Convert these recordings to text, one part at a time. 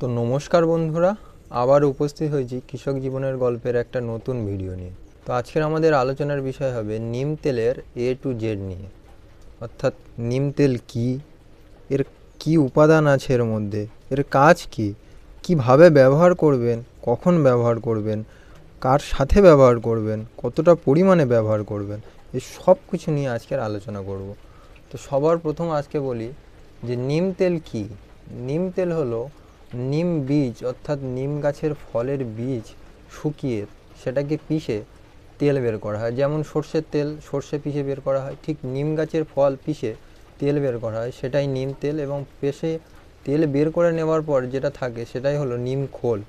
তো নমস্কার বন্ধুরা, আবার উপস্থিত হয়েছি কৃষক জীবনের গল্পের একটা নতুন ভিডিও নিয়ে। তো আজকের আমাদের আলোচনার বিষয় হবে নিম তেলের A to Z নিয়ে, অর্থাৎ নিম তেল কী, এর কি উপাদান আছে এর মধ্যে, এর কাজ কি, কিভাবে ব্যবহার করবেন, কখন ব্যবহার করবেন, কার সাথে ব্যবহার করবেন, কতটা পরিমাণে ব্যবহার করবেন, এই সব কিছু নিয়ে আজকের আলোচনা করব। তো সবার প্রথম আজকে বলি যে নিম তেল কী। নিম তেল হলো নিম বীজ, অর্থাৎ নিম গাছের ফলের বীজ শুকিয়ে সেটাকে পিষে তেল বের করা হয়। যেমন সর্ষের তেল সর্ষে পিষে বের করা হয়, ঠিক নিম গাছের ফল পিষে তেল বের করা হয়, সেটাই নিম তেল। এবং পেষে তেল বের করে নেওয়ার পর যেটা থাকে সেটাই হলো নিম খোল।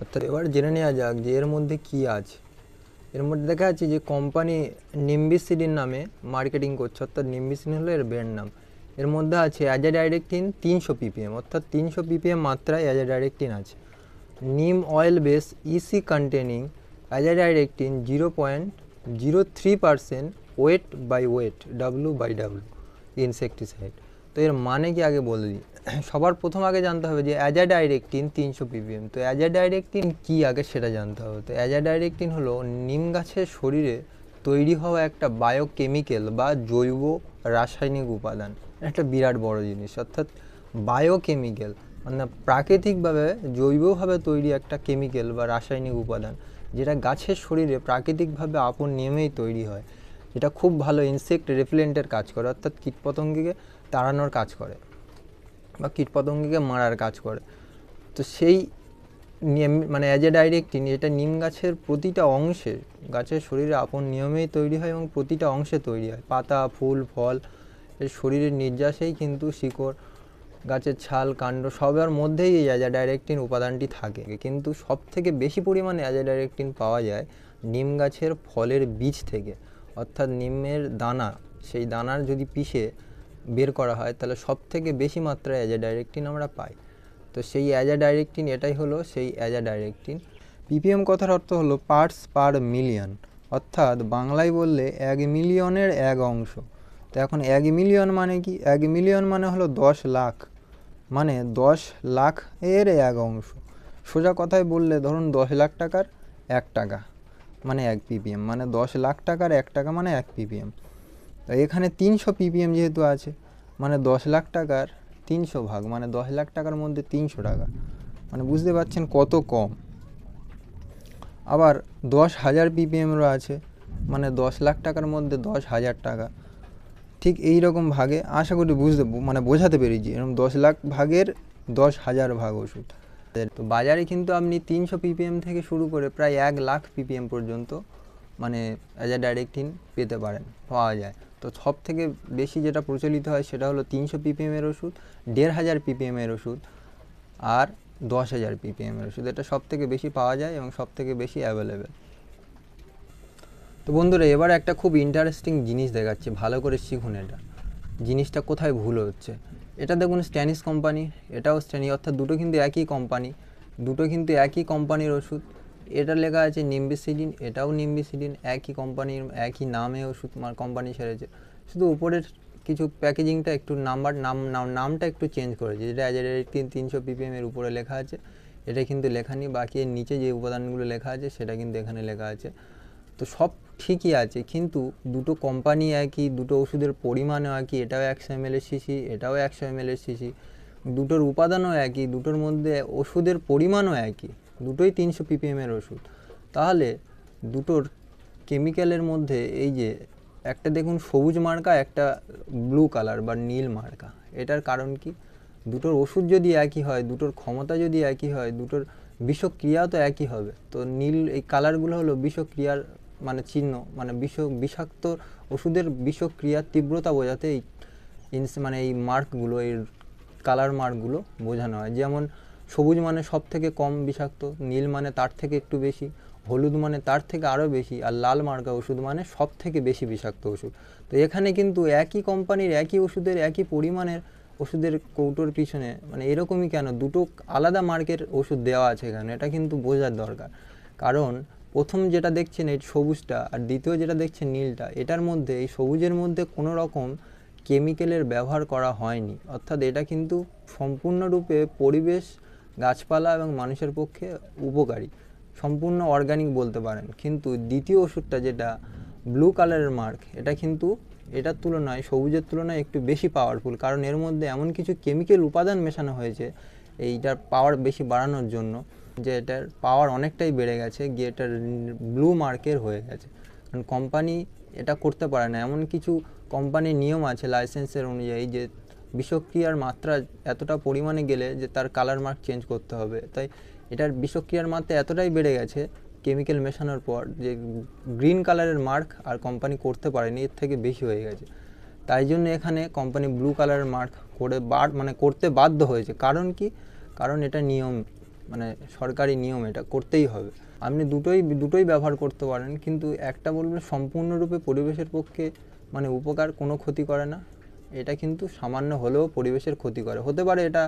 অর্থাৎ এবার জেনে নেওয়া যাক যে এর মধ্যে কী আছে। এর মধ্যে দেখা যাচ্ছে যে কোম্পানি নিম্বিসিডিন নামে মার্কেটিং করছে, অর্থাৎ নিম্বিসিডিন হলো এর ব্র্যান্ড নাম। এর মধ্যে আছে অ্যাজাডাইরেক্টিন 300 ppm, অর্থাৎ 300 ppm মাত্রায় অ্যাজাডাইরেক্টিন আছে। Neem oil base EC containing azadirachtin 0.03% weight by weight W/W insecticide. তো এর মানে কি আগে বলে দিই। সবার প্রথম আগে জানতে হবে যে অ্যাজাডাইরেক্টিন 300 ppm। তো অ্যাজাডাইরেক্টিন কী আগে সেটা জানতে হবে। তো অ্যাজাডাইরেক্টিন হলো নিম গাছের শরীরে তৈরি হওয়া একটা বায়োকেমিক্যাল বা জৈব রাসায়নিক উপাদান। একটা বিরাট বড় জিনিস, অর্থাৎ বায়োকেমিক্যাল মানে প্রাকৃতিকভাবে জৈবভাবে তৈরি একটা কেমিক্যাল বা রাসায়নিক উপাদান, যেটা গাছের শরীরে প্রাকৃতিকভাবে আপন নিয়মেই তৈরি হয়, যেটা খুব ভালো ইনসেক্ট রেফিলেন্টের কাজ করে, অর্থাৎ কীটপতঙ্গকে তাড়ানোর কাজ করে বা কীটপতঙ্গকে মারার কাজ করে। তো সেই মানে অ্যাজাডাইরেক্টিন এটা নিম গাছের প্রতিটা অংশে, গাছের শরীরে আপন নিয়মেই তৈরি হয় এবং প্রতিটা অংশে তৈরি হয়। পাতা, ফুল, ফল এর শরীরের নির্যাসেই কিন্তু শিকড়, গাছের ছাল, কাণ্ড সবার মধ্যেই এই অ্যাজাডাইরেক্টিন উপাদানটি থাকে। কিন্তু সব থেকে বেশি পরিমাণে অ্যাজাডাইরেক্টিন পাওয়া যায় নিম গাছের ফলের বীজ থেকে, অর্থাৎ নিমের দানা। সেই দানার যদি পিষে বের করা হয় তাহলে সব থেকে বেশি মাত্রায় অ্যাজাডাইরেক্টিন আমরা পাই। তো সেই অ্যাজাডাইরেক্টিন এটাই হলো সেই অ্যাজাডাইরেক্টিন। পিপিএম কথার অর্থ হলো পার্টস পার মিলিয়ন, অর্থাৎ বাংলায় বললে 1 মিলিয়নের 1 অংশ। তো এখন 1 মিলিয়ন মানে কি? 1 মিলিয়ন মানে হলো 10 লাখ, মানে 10 লাখ এর 1 অংশ। সোজা কথায় বললে ধরুন 10 লাখ টাকার 1 টাকা মানে 1 ppm, মানে 10 লাখ টাকার 1 টাকা মানে 1 ppm। তো এখানে 300 ppm যেহেতু আছে, মানে 10 লাখ টাকার 300 ভাগ, মানে 10 লাখ টাকার মধ্যে 300 টাকা, মানে বুঝতে পারছেন কত কম। আবার 10,000 ppmও আছে, মানে 10 লাখ টাকার মধ্যে 10,000 টাকা। ঠিক এই রকম ভাগে আশা করি বোঝাতে পেরেছি। এরকম 10 লাখ ভাগের 10,000 ভাগ ওষুধ। তো বাজারে কিন্তু আপনি 300 ppm থেকে শুরু করে প্রায় 1 লাখ ppm পর্যন্ত মানে অ্যাজাডাইরেক্টিন পেতে পারেন, পাওয়া যায়। তো সব থেকে বেশি যেটা প্রচলিত হয় সেটা হলো 300 ppm এর ওষুধ, 1,500 ppm এর ওষুধ আর 10,000 ppm এর ওষুধ। এটা সব থেকে বেশি পাওয়া যায় এবং সব থেকে বেশি অ্যাভেলেবেল। তো বন্ধুরা, এবার একটা খুব ইন্টারেস্টিং জিনিস দেখাচ্ছি, ভালো করে শিখুন এটা। জিনিসটা কোথায় ভুল হচ্ছে। এটা দেখুন স্ট্যানিশ কোম্পানি, এটাও স্ট্যানি, অর্থাৎ দুটো কিন্তু একই কোম্পানি, দুটো কিন্তু একই কোম্পানির ওষুধ। এটা লেখা আছে নিম্বিসিডিন, এটাও নিম্বিসিডিন, একই কোম্পানির একই নামে ওষুধ কোম্পানি ছেড়েছে, শুধু উপরের কিছু প্যাকেজিংটা একটু নামটা একটু চেঞ্জ করেছে। যেটা অ্যাজাডাইরেক্টিন 300 ppm এর উপরে লেখা আছে, এটা কিন্তু লেখা নেই। বাকি এর নিচে যে উপাদানগুলো লেখা আছে সেটা কিন্তু এখানে লেখা আছে। তো সব ঠিকই আছে, কিন্তু দুটো কোম্পানি একই, দুটো ওষুধের পরিমাণও একই, এটাও 100 ml এর শিশি, এটাও 100 ml এর শিশি, দুটোর উপাদানও একই, দুটোর মধ্যে ওষুধের পরিমাণও একই, দুটোই 300 ppm এর ওষুধ। তাহলে দুটোর কেমিক্যালের মধ্যে এই যে একটা দেখুন সবুজ মার্কা, একটা ব্লু কালার বা নীল মার্কা, এটার কারণ কি? দুটোর ওষুধ যদি একই হয়, দুটোর ক্ষমতা যদি একই হয়, দুটোর বিষক্রিয়া তো একই হবে। তো নীল এই কালারগুলো হলো বিষক্রিয়ার মানে চিহ্ন, মানে বিষাক্ত ওষুধের বিষক্রিয়ার তীব্রতা বোঝাতে এই মানে এই মার্কগুলো, এই কালার মার্কগুলো বোঝানো হয়। যেমন সবুজ মানে সব থেকে কম বিষাক্ত, নীল মানে তার থেকে একটু বেশি, হলুদ মানে তার থেকে আরও বেশি, আর লাল মার্কা ওষুধ মানে সব থেকে বেশি বিষাক্ত ওষুধ। তো এখানে কিন্তু একই কোম্পানির একই ওষুধের একই পরিমাণের ওষুধের কৌটোর পিছনে মানে এরকমই কেন দুটো আলাদা মার্কের ওষুধ দেওয়া আছে এখানে, এটা কিন্তু বোঝার দরকার। কারণ প্রথম যেটা দেখছেন এই সবুজটা, আর দ্বিতীয় যেটা দেখছেন নীলটা, এটার মধ্যে এই সবুজের মধ্যে কোনো রকম কেমিক্যালের ব্যবহার করা হয়নি, অর্থাৎ এটা কিন্তু সম্পূর্ণরূপে পরিবেশ গাছপালা এবং মানুষের পক্ষে উপকারী, সম্পূর্ণ অর্গানিক বলতে পারেন। কিন্তু দ্বিতীয় ওষুধটা যেটা ব্লু কালারের মার্ক, এটা কিন্তু এটার তুলনায় সবুজের তুলনায় একটু বেশি পাওয়ারফুল, কারণ এর মধ্যে এমন কিছু কেমিক্যাল উপাদান মেশানো হয়েছে এইটার পাওয়ার বেশি বাড়ানোর জন্য, যে এটার পাওয়ার অনেকটাই বেড়ে গেছে, গিয়ে এটার ব্লু মার্কের হয়ে গেছে। কারণ কোম্পানি এটা করতে পারে না, এমন কিছু কোম্পানির নিয়ম আছে লাইসেন্সের অনুযায়ী যে বিষক্রিয়ার মাত্রা এতটা পরিমাণে গেলে যে তার কালার মার্ক চেঞ্জ করতে হবে। তাই এটার বিষক্রিয়ার মাত্রা এতটাই বেড়ে গেছে কেমিক্যাল মেশানোর পর যে গ্রিন কালারের মার্ক আর কোম্পানি করতে পারেনি, এর থেকে বেশি হয়ে গেছে। তাই জন্য এখানে কোম্পানি ব্লু কালারের মার্ক করে করতে বাধ্য হয়েছে। কারণ কি? কারণ এটা নিয়ম, মানে সরকারি নিয়ম, এটা করতেই হবে। আপনি দুটোই ব্যবহার করতে পারেন, কিন্তু একটা বলবেন সম্পূর্ণরূপে পরিবেশের পক্ষে মানে উপকার, কোনো ক্ষতি করে না, এটা কিন্তু সামান্য হলেও পরিবেশের ক্ষতি করে। হতে পারে এটা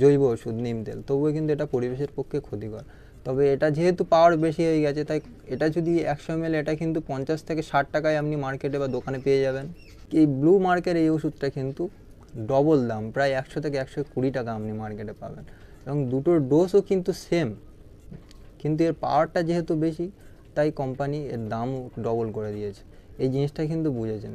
জৈব ওষুধ নিম তেল, তবুও কিন্তু এটা পরিবেশের পক্ষে ক্ষতিকর। তবে এটা যেহেতু পাওয়ার বেশি হয়ে গেছে, তাই এটা যদি 100 ml, এটা কিন্তু 50 থেকে 60 টাকায় আপনি মার্কেটে বা দোকানে পেয়ে যাবেন। এই ব্লু মার্কের এই ওষুধটা কিন্তু ডবল দাম, প্রায় 100 থেকে 120 টাকা আপনি মার্কেটে পাবেন, এবং দুটোর ডোজও কিন্তু সেম, কিন্তু এর পাওয়ারটা যেহেতু বেশি তাই কোম্পানি এর দামও ডবল করে দিয়েছে। এই জিনিসটা কিন্তু বুঝেছেন।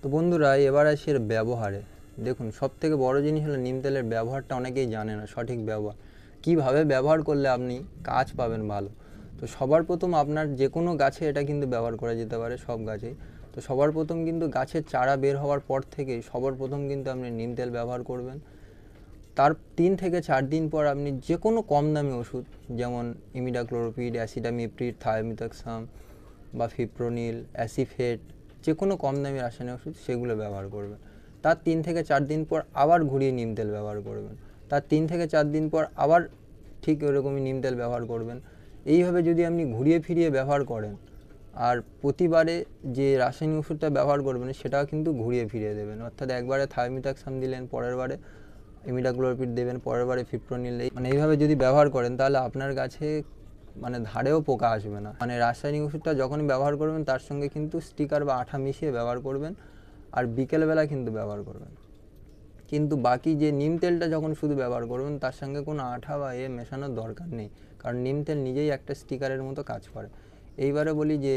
তো বন্ধুরা, এবার আসি এর ব্যবহারে। দেখুন, সবথেকে বড় জিনিস হলো নিম তেলের ব্যবহারটা অনেকেই জানে না, সঠিক ব্যবহার কীভাবে ব্যবহার করলে আপনি কাজ পাবেন ভালো। তো সবার প্রথম আপনার যে কোনো গাছে এটা কিন্তু ব্যবহার করা যেতে পারে, সব গাছেই। তো সবার প্রথম কিন্তু গাছের চারা বের হওয়ার পর থেকেই সবার প্রথম কিন্তু আপনি নিম তেল ব্যবহার করবেন। তার 3 থেকে 4 দিন পর আপনি যে কোনো কম দামি ওষুধ, যেমন ইমিডাক্লোরোপিড, অ্যাসিটামিপ্রিড, থায়োমিথাক্সাম বা ফিপ্রোনিল, অ্যাসিফেট, যে কোনো কম দামি রাসায়নিক ওষুধ সেগুলো ব্যবহার করবেন। তার 3 থেকে 4 দিন পর আবার ঘুরিয়ে নিম তেল ব্যবহার করবেন। তার 3 থেকে 4 দিন পর আবার ঠিক ওরকমই নিম তেল ব্যবহার করবেন। এইভাবে যদি আপনি ঘুরিয়ে ফিরিয়ে ব্যবহার করেন, আর প্রতিবারে যে রাসায়নিক ওষুধটা ব্যবহার করবেন সেটাও কিন্তু ঘুরিয়ে ফিরিয়ে দেবেন। অর্থাৎ একবারে থায়োমিথাক্সাম দিলেন, পরের বারে ইমিডাক্লোরোপিড দেবেন, পরের বারে ফিপ্রোনিল, মানে এইভাবে যদি ব্যবহার করেন তাহলে আপনার গাছে মানে ধারেও পোকা আসবে না। মানে রাসায়নিক ওষুধটা যখনই ব্যবহার করবেন তার সঙ্গে কিন্তু স্টিকার বা আঠা মিশিয়ে ব্যবহার করবেন, আর বিকেলবেলা কিন্তু ব্যবহার করবেন। কিন্তু বাকি যে নিম তেলটা যখন শুধু ব্যবহার করবেন তার সঙ্গে কোনো আঠা বা মেশানোর দরকার নেই, কারণ নিম তেল নিজেই একটা স্টিকারের মতো কাজ করে। এইবারে বলি যে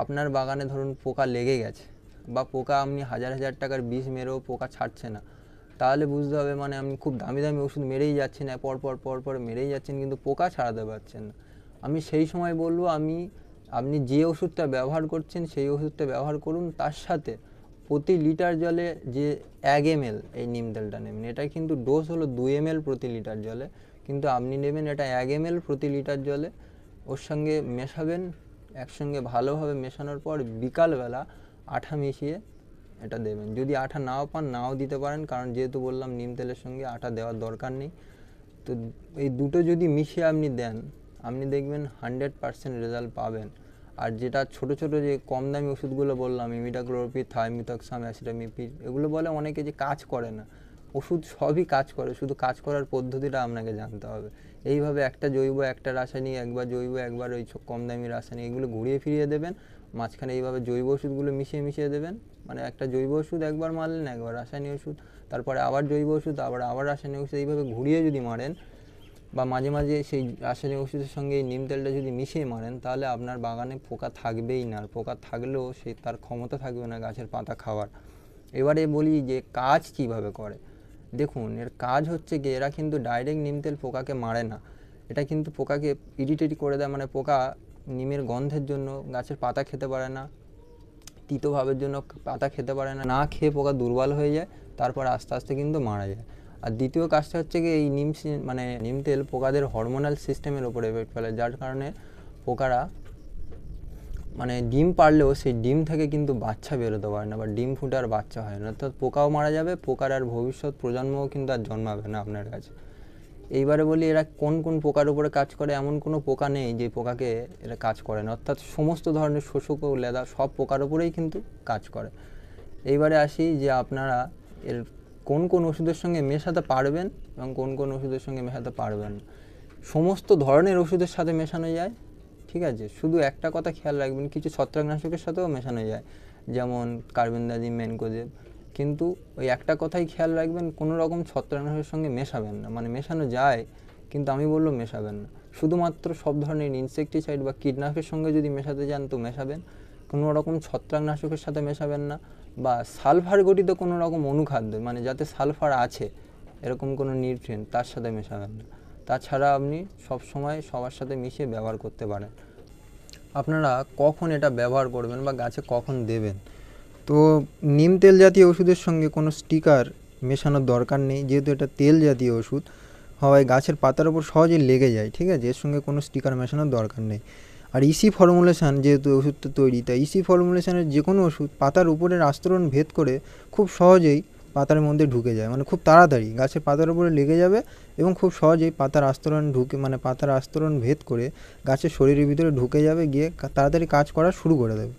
আপনার বাগানে ধরুন পোকা লেগে গেছে, বা পোকা আপনি হাজার হাজার টাকার বিষ মেরেও পোকা ছাড়ছে না, তাহলে বুঝতে হবে মানে আপনি খুব দামি দামি ওষুধ মেরেই যাচ্ছেন, পর মেরেই যাচ্ছেন, কিন্তু পোকা ছাড়াতে পারছেন না। আমি সেই সময় বলবো আপনি যে ওষুধটা ব্যবহার করছেন সেই ওষুধটা ব্যবহার করুন, তার সাথে প্রতি লিটার জলে যে 1 ml এই নিম তেলটা নেবেন। এটা কিন্তু ডোজ হলো 2 ml প্রতি লিটার জলে, কিন্তু আপনি নেবেন এটা 1 ml প্রতি লিটার জলে। ওর সঙ্গে মেশাবেন, একসঙ্গে ভালোভাবে মেশানোর পর বিকালবেলা আঠা মিশিয়ে এটা দেবেন। যদি আঠা নাও পান নাও দিতে পারেন, কারণ যেহেতু বললাম নিম তেলের সঙ্গে আঠা দেওয়ার দরকার নেই। তো এই দুটো যদি মিশিয়ে আপনি দেন, আপনি দেখবেন 100% রেজাল্ট পাবেন। আর যেটা ছোট ছোট যে কম দামি ওষুধগুলো বললাম, ইমিডাক্লোরোপিড, থায়োমিথাক্সাম, অ্যাসিটামিপ্রিড, এগুলো বলে অনেকে যে কাজ করে না। ওষুধ সবই কাজ করে, শুধু কাজ করার পদ্ধতিটা আপনাকে জানতে হবে। এইভাবে একটা জৈব, একটা রাসায়নিক, একবার জৈব, একবার ওই কম দামি রাসায়নিক, এগুলো ঘুরিয়ে ফিরিয়ে দেবেন। মাঝখানে এইভাবে জৈব ওষুধগুলো মিশিয়ে দেবেন। মানে একটা জৈব ওষুধ একবার মারলেন, একবার রাসায়নিক ওষুধ, তারপরে আবার জৈব ওষুধ, আবার রাসায়নিক ওষুধ, এইভাবে ঘুরিয়ে যদি মারেন, বা মাঝে মাঝে সেই রাসায়নিক ওষুধের সঙ্গে এই নিম তেলটা যদি মিশিয়ে মারেন, তাহলে আপনার বাগানে পোকা থাকবেই না। আর পোকা থাকলেও তার ক্ষমতা থাকবে না গাছের পাতা খাওয়ার। এবারে বলি যে কাজ কিভাবে করে। দেখুন, এর কাজ হচ্ছে কি, এরা কিন্তু ডাইরেক্ট নিম তেল পোকাকে মারে না, এটা কিন্তু পোকাকে ইরিটেট করে দেয়। মানে পোকা নিমের গন্ধের জন্য গাছের পাতা খেতে পারে না, তিতো ভাবের জন্য পাতা খেতে পারে না, না খেয়ে পোকা দুর্বল হয়ে যায়, তারপর আস্তে আস্তে কিন্তু মারা যায়। আর দ্বিতীয় কাজটা হচ্ছে কি, এই নিম তেল পোকাদের হরমোনাল সিস্টেমের উপরে এফেক্ট ফেলে, যার কারণে পোকারা মানে ডিম পারলেও সেই ডিম থেকে কিন্তু বাচ্চা বেরোতে পারে না, বা ডিম ফুটে আর বাচ্চা হয় না। অর্থাৎ পোকাও মারা যাবে, পোকার আর ভবিষ্যৎ প্রজন্মও কিন্তু আর জন্মাবে না আপনার কাছে। এইবারে বলি এরা কোন কোন পোকার উপরে কাজ করে। এমন কোনো পোকা নেই যে পোকাকে এরা কাজ করে না, অর্থাৎ সমস্ত ধরনের শোষক ও লেদা সব পোকার উপরেই কিন্তু কাজ করে। এইবারে আসি যে আপনারা এর কোন কোন ওষুধের সঙ্গে মেশাতে পারবেন এবং কোন কোন ওষুধের সঙ্গে মেশাতে পারবেন। সমস্ত ধরনের ওষুধের সাথে মেশানো যায়, ঠিক আছে। শুধু একটা কথা খেয়াল রাখবেন, কিছু ছত্রাকনাশকের সাথেও মেশানো যায়, যেমন কার্বেন্ডাজিম, ম্যানকোজেব। কিন্তু ওই একটা কথাই খেয়াল রাখবেন, কোনো রকম ছত্রাকনাশকের সঙ্গে মেশাবেন না। মানে মেশানো যায়, কিন্তু আমি বলবো মেশাবেন না। শুধুমাত্র সব ধরনের ইনসেকটিসাইড বা কীটনাশকের সঙ্গে যদি মেশাতে চান তো মেশাবেন, কোনো রকম ছত্রাকনাশকের সাথে মেশাবেন না, বা সালফার গঠিত কোনো রকম অনুখাদ্য মানে যাতে সালফার আছে এরকম কোনো নিউট্রিয়েন্ট তার সাথে মেশাবেন না। তাছাড়া আপনি সবসময় সবার সাথে মিশিয়ে ব্যবহার করতে পারেন। আপনারা কখন এটা ব্যবহার করবেন বা গাছে কখন দেবেন, তো নিম তেল জাতীয় ওষুধের সঙ্গে কোনো স্টিকার মেশানোর দরকার নেই, যেহেতু এটা তেল জাতীয় ওষুধ হওয়ায় গাছের পাতার ওপর সহজেই লেগে যায়, ঠিক আছে, এর সঙ্গে কোনো স্টিকার মেশানোর দরকার নেই। আর ইসি ফর্মুলেশান যেহেতু ওষুধটা তৈরি, তাই ইসি ফর্মুলেশানের যে কোনো ওষুধ পাতার উপরের আস্তরণ ভেদ করে খুব সহজেই পাতার মধ্যে ঢুকে যায়, মানে খুব তাড়াতাড়ি গাছের পাতার উপরে লেগে যাবে এবং খুব সহজেই পাতার আস্তরণ ঢুকে মানে পাতার আস্তরণ ভেদ করে গাছের শরীরের ভিতরে ঢুকে যাবে, গিয়ে তাড়াতাড়ি কাজ করা শুরু করে দেবে।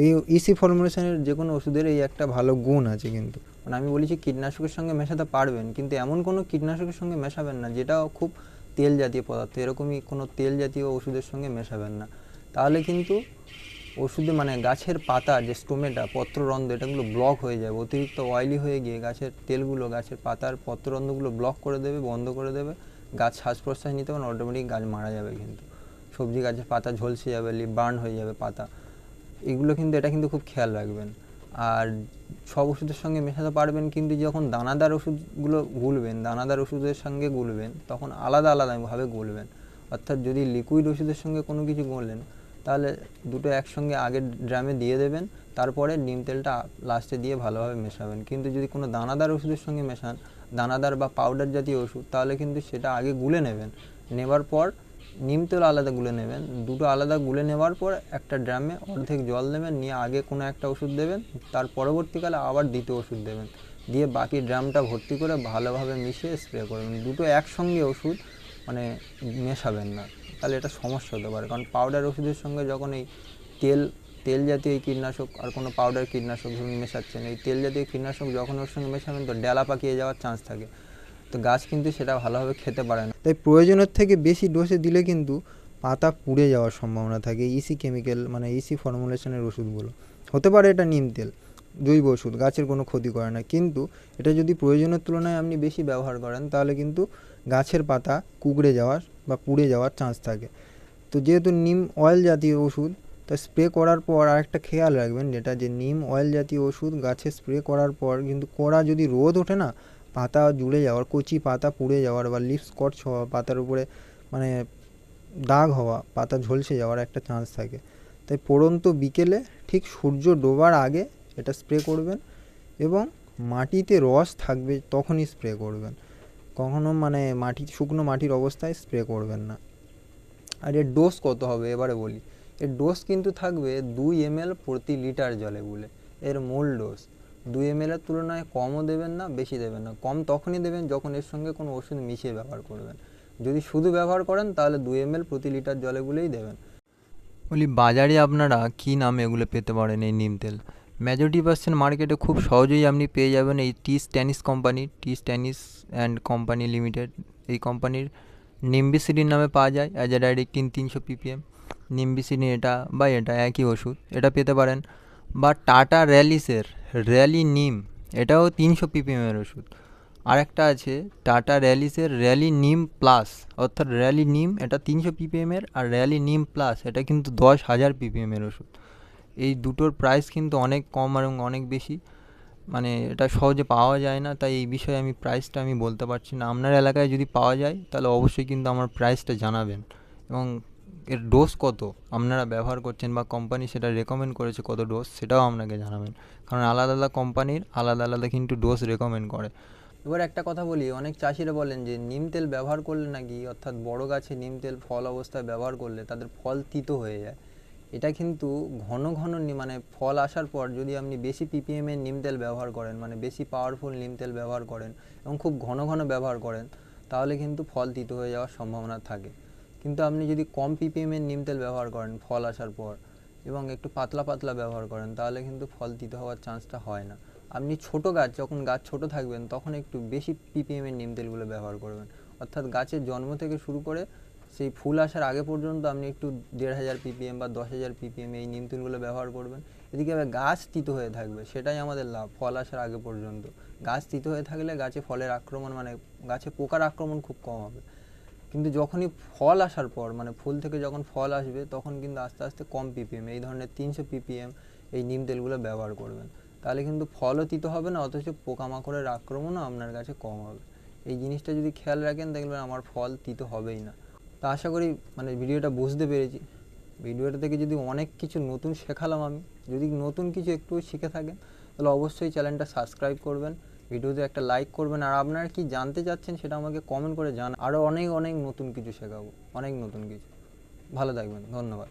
এই ইসি ফর্মুলেশনের যে কোনো ওষুধের এই একটা ভালো গুণ আছে, কিন্তু মানে আমি বলেছি কীটনাশকের সঙ্গে মেশাতে পারবেন, কিন্তু এমন কোনো কীটনাশকের সঙ্গে মেশাবেন না যেটা খুব তেল জাতীয় পদার্থ, এরকমই কোনো তেল জাতীয় ওষুধের সঙ্গে মেশাবেন না। তাহলে কিন্তু ওষুধে মানে গাছের পাতা যে স্টোমেটা পত্ররন্ধ্র এটাগুলো ব্লক হয়ে যাবে, অতিরিক্ত অয়েলি হয়ে গিয়ে গাছের তেলগুলো গাছের পাতার পত্ররন্ধ্রগুলো ব্লক করে দেবে, বন্ধ করে দেবে, গাছ শ্বাস প্রশ্বাস নিতে পারে, অটোমেটিক গাছ মারা যাবে। কিন্তু সবজি গাছের পাতা ঝলসে যাবে, লিপ বার্ন হয়ে যাবে পাতা, এগুলো কিন্তু এটা কিন্তু খুব খেয়াল রাখবেন। আর সব ওষুধের সঙ্গে মেশাতে পারবেন, কিন্তু যখন দানাদার ওষুধগুলো গুলবেন, দানাদার ওষুধের সঙ্গে গুলবেন তখন আলাদা আলাদাভাবে গুলবেন। অর্থাৎ যদি লিকুইড ওষুধের সঙ্গে কোনো কিছু গুললেন তাহলে দুটো একসঙ্গে আগের ড্রামে দিয়ে দেবেন, তারপরে নিম তেলটা লাস্টে দিয়ে ভালোভাবে মেশাবেন। কিন্তু যদি কোনো দানাদার ওষুধের সঙ্গে মেশান, দানাদার বা পাউডার জাতীয় ওষুধ, তাহলে কিন্তু সেটা আগে গুলে নেবেন, নেবার পর নিম তেল আলাদা গুলে নেবেন, দুটো আলাদা গুলে নেওয়ার পর একটা ড্রামে অর্ধেক জল দেবেন, নিয়ে আগে কোনো একটা ওষুধ দেবেন, তার পরবর্তীকালে আবার দ্বিতীয় ওষুধ দেবেন, দিয়ে বাকি ড্রামটা ভর্তি করে ভালোভাবে মিশিয়ে স্প্রে করবেন। দুটো একসঙ্গে ওষুধ মানে মেশাবেন না, তাহলে এটা সমস্যা হতে পারে। কারণ পাউডার ওষুধের সঙ্গে যখন এই তেল জাতীয় এই কীটনাশক আর কোনো পাউডার কীটনাশক ধরুন মেশাচ্ছেন, এই তেল জাতীয় কীটনাশক যখন ওর সঙ্গে মেশাবেন তো ডেলা পাকিয়ে যাওয়ার চান্স থাকে, তো গাছ কিন্তু সেটা ভালোভাবে খেতে পারে না। তাই প্রয়োজনের থেকে বেশি ডোজে দিলে কিন্তু পাতা পুড়ে যাওয়ার সম্ভাবনা থাকে ইসি কেমিক্যাল মানে ইসি ফর্মুলেশনের ওষুধগুলো। হতে পারে এটা নিম তেল জৈব ওষুধ, গাছের কোনো ক্ষতি করে না, কিন্তু এটা যদি প্রয়োজনের তুলনায় আপনি বেশি ব্যবহার করেন তাহলে কিন্তু গাছের পাতা কুঁকড়ে যাওয়ার বা পুড়ে যাওয়ার চান্স থাকে। তো যেহেতু নিম অয়েল জাতীয় ওষুধ, তা স্প্রে করার পর আরেকটা খেয়াল রাখবেন, যেটা যে নিম অয়েল জাতীয় ওষুধ গাছে স্প্রে করার পর কিন্তু কড়া যদি রোদ ওঠে না, পাতা জুড়ে যাওয়ার, কচি পাতা পুড়ে যাওয়ার বা লিফ স্কচ হওয়া, পাতার উপরে মানে দাগ হওয়া, পাতা ঝলসে যাওয়ার একটা চান্স থাকে। তাই পড়ন্ত বিকেলে ঠিক সূর্য ডোবার আগে এটা স্প্রে করবেন, এবং মাটিতে রস থাকবে তখনই স্প্রে করবেন, কখনো মানে শুকনো মাটির অবস্থায় স্প্রে করবেন না। আর এর ডোজ কত হবে এবারে বলি। এর ডোজ কিন্তু থাকবে 2 ml প্রতি লিটার জলে বলে, এর মূল ডোজ 2 ml এর তুলনায় কমও দেবেন না, বেশি দেবেন না। কম তখনই দেবেন যখন এর সঙ্গে কোনো ওষুধ মিশিয়ে ব্যবহার করবেন। যদি শুধু ব্যবহার করেন তাহলে 2 ml প্রতি লিটার জলে গুলেই দেবেন। বলি বাজারে আপনারা কী নামে এগুলো পেতে পারেন এই নিম তেল? মেজরিটি% মার্কেটে খুব সহজেই আপনি পেয়ে যাবেন এই T Stanes company, T Stanes and company limited, এই কোম্পানির নিম্বিসিডিন নামে পাওয়া যায় অ্যাজাডাইরেক্টিন 300 ppm। নিম্বিসিডিন এটা বা এটা একই ওষুধ, এটা পেতে পারেন। বা টাটা র্যালিসের র্যালি নিম, এটাও 300 ppm এর ওষুধ। আর একটা আছে টাটা র্যালিসের র্যালি নিম প্লাস, অর্থাৎ র্যালি নিম এটা 300 ppm এর, আর র্যালি নিম প্লাস এটা কিন্তু 10,000 ppm এর ওষুধ। এই দুটোর প্রাইস কিন্তু অনেক কম এবং অনেক বেশি, মানে এটা সহজে পাওয়া যায় না, তাই এই বিষয়ে আমি প্রাইসটা আমি বলতে পারছি না। আপনার এলাকায় যদি পাওয়া যায় তাহলে অবশ্যই কিন্তু আমার প্রাইসটা জানাবেন, এবং এর ডোজ কত আপনারা ব্যবহার করছেন বা কোম্পানি সেটা রেকমেন্ড করেছে কত ডোজ সেটাও আপনাকে জানাবেন, কারণ আলাদা আলাদা কোম্পানির আলাদা আলাদা কিন্তু ডোজ রেকমেন্ড করে। এবার একটা কথা বলি, অনেক চাষিরা বলেন যে নিম তেল ব্যবহার করলে নাকি, অর্থাৎ বড় গাছে নিম তেল ফল অবস্থায় ব্যবহার করলে তাদের ফল তিতো হয়ে যায়। এটা কিন্তু ঘন ঘন মানে ফল আসার পর যদি আপনি বেশি ppm এর নিম তেল ব্যবহার করেন, মানে বেশি পাওয়ারফুল নিম তেল ব্যবহার করেন এবং খুব ঘন ঘন ব্যবহার করেন, তাহলে কিন্তু ফল তিতো হয়ে যাওয়ার সম্ভাবনা থাকে। কিন্তু আপনি যদি কম ppm এর নিম তেল ব্যবহার করেন ফল আসার পর এবং একটু পাতলা পাতলা ব্যবহার করেন, তাহলে কিন্তু ফল তিতো হওয়ার চান্সটা হয় না। আপনি ছোটো গাছ, যখন গাছ ছোটো থাকবেন তখন একটু বেশি ppm এর নিম তেলগুলো ব্যবহার করবেন, অর্থাৎ গাছের জন্ম থেকে শুরু করে সেই ফুল আসার আগে পর্যন্ত আপনি একটু 1,500 ppm বা 10,000 ppm এই নিম তেলগুলো ব্যবহার করবেন। এদিকে আবার গাছ তিতো হয়ে থাকবে, সেটাই আমাদের লাভ। ফল আসার আগে পর্যন্ত গাছ তিতো হয়ে থাকলে গাছে ফলের আক্রমণ মানে গাছে পোকার আক্রমণ খুব কম হবে। কিন্তু যখনই ফল আসার পর মানে ফুল থেকে যখন ফল আসবে তখন কিন্তু আস্তে আস্তে কম পিপিএম এই ধরনের 300 পিপিএম এই নিম তেলগুলো ব্যবহার করবেন। তাহলে কিন্তু ফলও তিতো হবে না, অথচ পোকামাকড়ের আক্রমণও আপনার কাছে কম হবে। এই জিনিসটা যদি খেয়াল রাখেন দেখবেন আমার ফল তিতো হবেই না। তা আশা করি মানে ভিডিওটা বুঝতে পেরেছি। ভিডিওটা থেকে যদি অনেক কিছু নতুন শেখালাম আমি, যদি নতুন কিছু একটু শিখে থাকেন তাহলে অবশ্যই চ্যানেলটা সাবস্ক্রাইব করবেন, ভিডিওতে একটা লাইক করবেন, আর আপনারা কি জানতে চাচ্ছেন সেটা আমাকে কমেন্ট করে জানান। আরও অনেক অনেক নতুন কিছু শেখাবো, অনেক নতুন কিছু। ভালো থাকবেন, ধন্যবাদ।